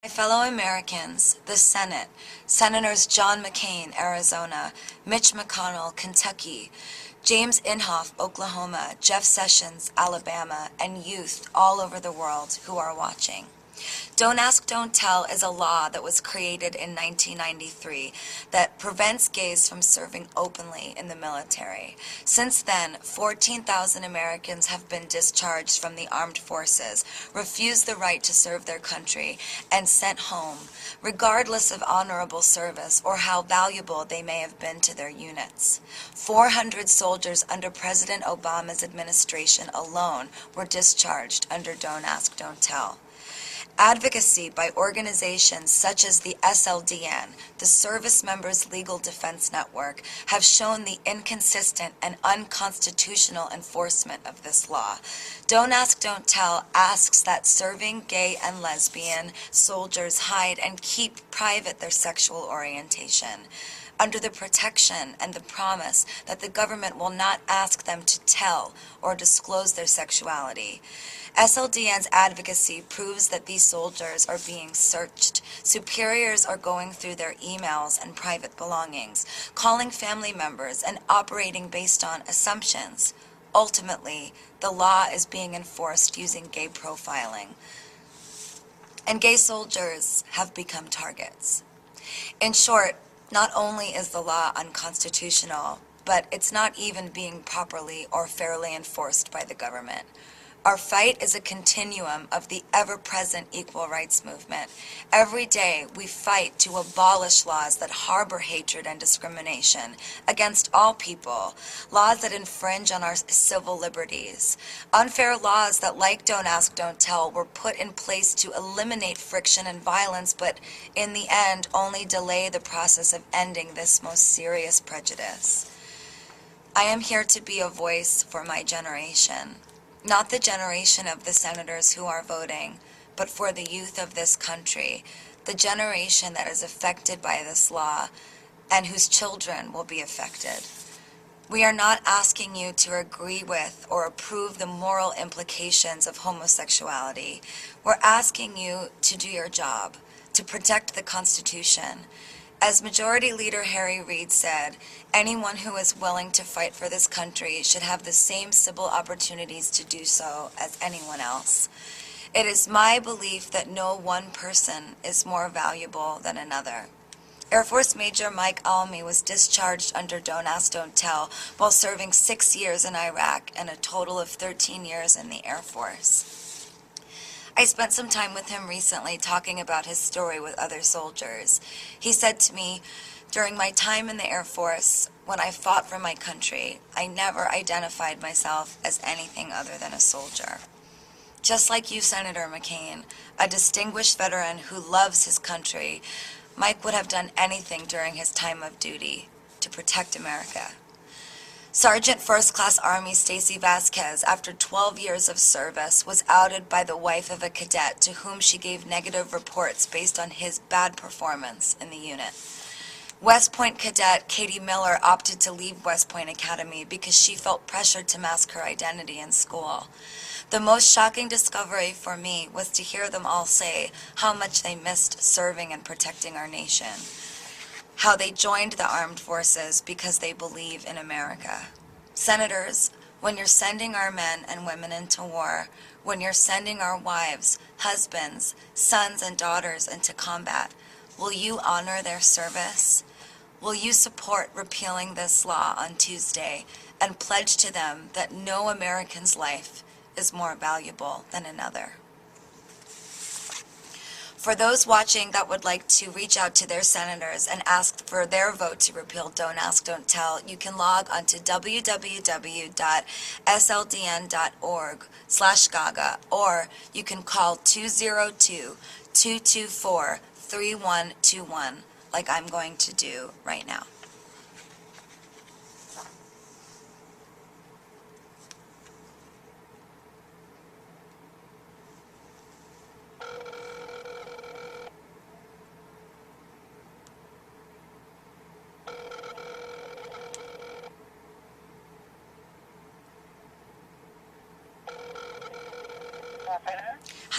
My fellow Americans, the Senate, Senators John McCain, Arizona, Mitch McConnell, Kentucky, James Inhofe, Oklahoma, Jeff Sessions, Alabama, and youth all over the world who are watching. Don't Ask, Don't Tell is a law that was created in 1993 that prevents gays from serving openly in the military. Since then, 14,000 Americans have been discharged from the armed forces, refused the right to serve their country, and sent home, regardless of honorable service or how valuable they may have been to their units. 400 soldiers under President Obama's administration alone were discharged under Don't Ask, Don't Tell. Advocacy by organizations such as the SLDN, the Service Members Legal Defense Network, have shown the inconsistent and unconstitutional enforcement of this law. Don't Ask, Don't Tell asks that serving gay and lesbian soldiers hide and keep private their sexual orientation, under the protection and the promise that the government will not ask them to tell or disclose their sexuality. SLDN's advocacy proves that these soldiers are being searched. Superiors are going through their emails and private belongings, calling family members and operating based on assumptions. Ultimately, the law is being enforced using gay profiling. And gay soldiers have become targets. In short, not only is the law unconstitutional, but it's not even being properly or fairly enforced by the government. Our fight is a continuum of the ever-present equal rights movement. Every day we fight to abolish laws that harbor hatred and discrimination against all people, laws that infringe on our civil liberties, unfair laws that, like Don't Ask, Don't Tell, were put in place to eliminate friction and violence, but in the end only delay the process of ending this most serious prejudice. I am here to be a voice for my generation. Not the generation of the senators who are voting, but for the youth of this country, the generation that is affected by this law and whose children will be affected. We are not asking you to agree with or approve the moral implications of homosexuality. We're asking you to do your job, to protect the Constitution. As Majority Leader Harry Reid said, anyone who is willing to fight for this country should have the same civil opportunities to do so as anyone else. It is my belief that no one person is more valuable than another. Air Force Major Mike Almy was discharged under Don't Ask, Don't Tell while serving 6 years in Iraq and a total of 13 years in the Air Force. I spent some time with him recently talking about his story with other soldiers. He said to me, during my time in the Air Force, when I fought for my country, I never identified myself as anything other than a soldier. Just like you, Senator McCain, a distinguished veteran who loves his country, Mike would have done anything during his time of duty to protect America. Sergeant First Class Army Stacy Vasquez, after 12 years of service, was outed by the wife of a cadet to whom she gave negative reports based on his bad performance in the unit. West Point cadet Katie Miller opted to leave West Point Academy because she felt pressured to mask her identity in school. The most shocking discovery for me was to hear them all say how much they missed serving and protecting our nation. How they joined the armed forces because they believe in America. Senators, when you're sending our men and women into war, when you're sending our wives, husbands, sons, and daughters into combat, will you honor their service? Will you support repealing this law on Tuesday and pledge to them that no American's life is more valuable than another? For those watching that would like to reach out to their senators and ask for their vote to repeal Don't Ask, Don't Tell, you can log on to www.sldn.org/Gaga, or you can call 202-224-3121, like I'm going to do right now.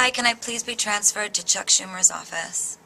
Hi, can I please be transferred to Chuck Schumer's office?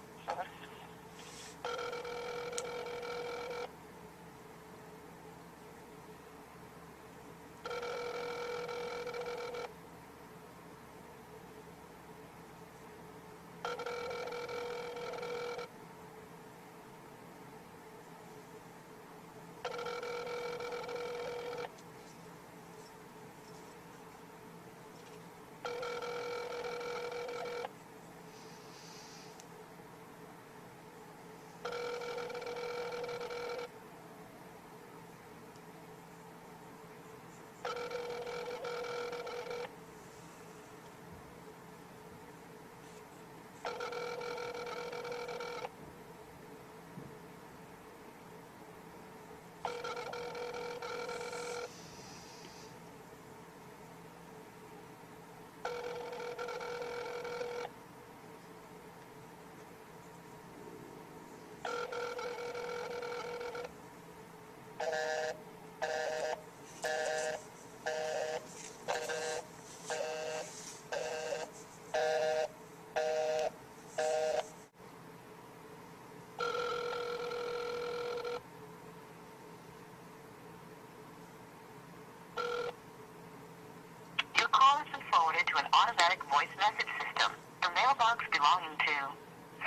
Your call has been forwarded to an automatic voice message system. The mailbox belonging to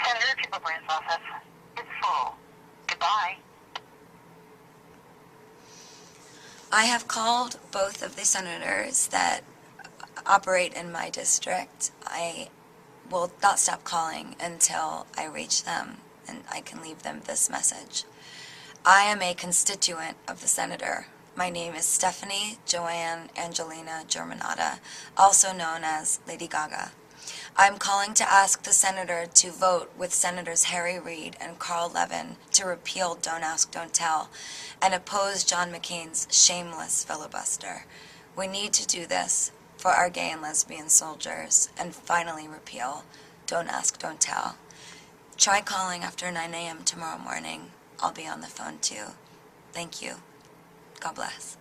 Senator Gillibrand's office is full. Goodbye. I have called both of the senators that operate in my district. I will not stop calling until I reach them and I can leave them this message. I am a constituent of the senator. My name is Stephanie Joanne Angelina Germanata, also known as Lady Gaga. I'm calling to ask the senator to vote with Senators Harry Reid and Carl Levin to repeal Don't Ask, Don't Tell and oppose John McCain's shameless filibuster. We need to do this for our gay and lesbian soldiers and finally repeal Don't Ask, Don't Tell. Try calling after 9 a.m. tomorrow morning. I'll be on the phone too. Thank you. God bless.